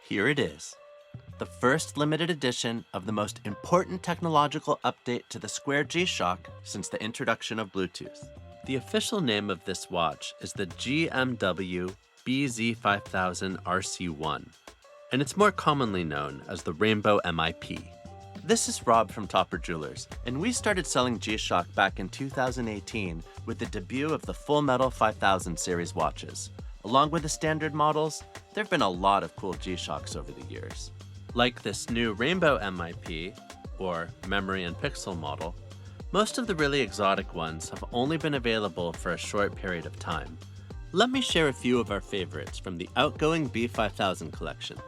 Here it is, the first limited edition of the most important technological update to the Square G-Shock since the introduction of Bluetooth. The official name of this watch is the GMW BZ5000 RC1, and it's more commonly known as the Rainbow MIP. This is Rob from Topper Jewelers, and we started selling G-Shock back in 2018 with the debut of the Full Metal 5000 series watches. Along with the standard models, there have been a lot of cool G-Shocks over the years. Like this new Rainbow MIP, or Memory and Pixel model, most of the really exotic ones have only been available for a short period of time. Let me share a few of our favorites from the outgoing B5000 collection: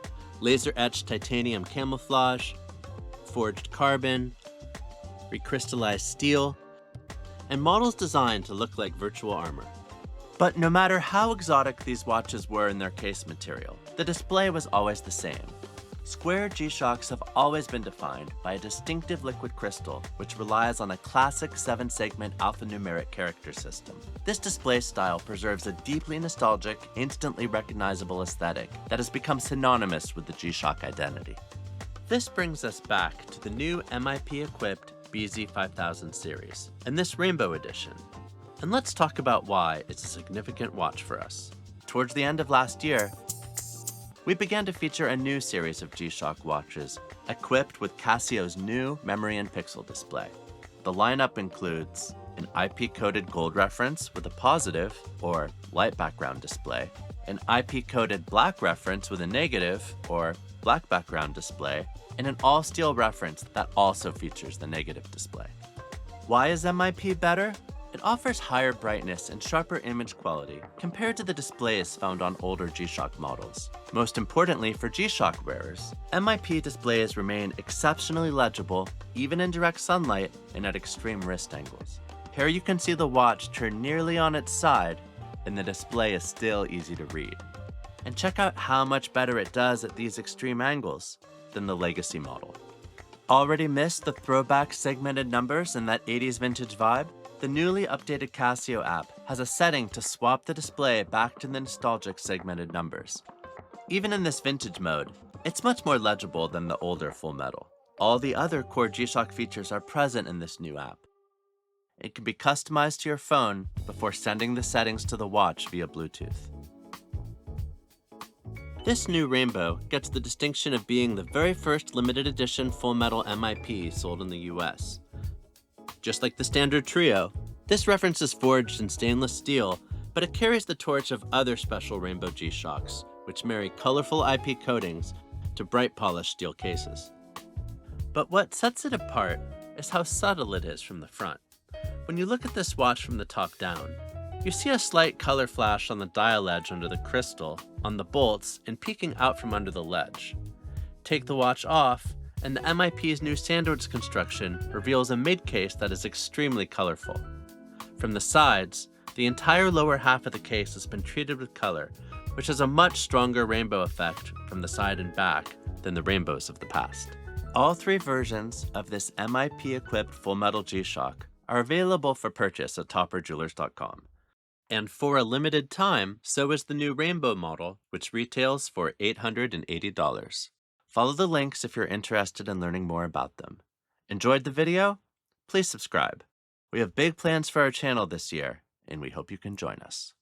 laser-etched titanium camouflage, forged carbon, recrystallized steel, and models designed to look like virtual armor. But no matter how exotic these watches were in their case material, the display was always the same. Square G-Shocks have always been defined by a distinctive liquid crystal, which relies on a classic 7-segment alphanumeric character system. This display style preserves a deeply nostalgic, instantly recognizable aesthetic that has become synonymous with the G-Shock identity. This brings us back to the new MIP-equipped BZ5000 series, and this Rainbow edition. And let's talk about why it's a significant watch for us. Towards the end of last year, we began to feature a new series of G-Shock watches equipped with Casio's new Memory and Pixel display. The lineup includes an IP-coded gold reference with a positive, or light background display, an IP-coded black reference with a negative, or black background display, and an all-steel reference that also features the negative display. Why is MIP better? It offers higher brightness and sharper image quality compared to the displays found on older G-Shock models. Most importantly for G-Shock wearers, MIP displays remain exceptionally legible even in direct sunlight and at extreme wrist angles. Here you can see the watch turn nearly on its side and the display is still easy to read. And check out how much better it does at these extreme angles than the Legacy model. Already missed the throwback segmented numbers and that 80s vintage vibe? The newly updated Casio app has a setting to swap the display back to the nostalgic segmented numbers. Even in this vintage mode, it's much more legible than the older Full Metal. All the other core G-Shock features are present in this new app. It can be customized to your phone before sending the settings to the watch via Bluetooth. This new Rainbow gets the distinction of being the very first limited edition Full Metal MIP sold in the US. Just like the standard Trio, this reference is forged in stainless steel, but it carries the torch of other special Rainbow G-Shocks, which marry colorful IP coatings to bright polished steel cases. But what sets it apart is how subtle it is from the front. When you look at this watch from the top down, you see a slight color flash on the dial edge under the crystal, on the bolts, and peeking out from under the ledge. Take the watch off, and the MIP's new sandwich construction reveals a mid-case that is extremely colorful. From the sides, the entire lower half of the case has been treated with color, which has a much stronger rainbow effect from the side and back than the rainbows of the past. All three versions of this MIP-equipped Full Metal G-Shock are available for purchase at topperjewelers.com. And for a limited time, so is the new Rainbow model, which retails for $880. Follow the links if you're interested in learning more about them. Enjoyed the video? Please subscribe. We have big plans for our channel this year, and we hope you can join us.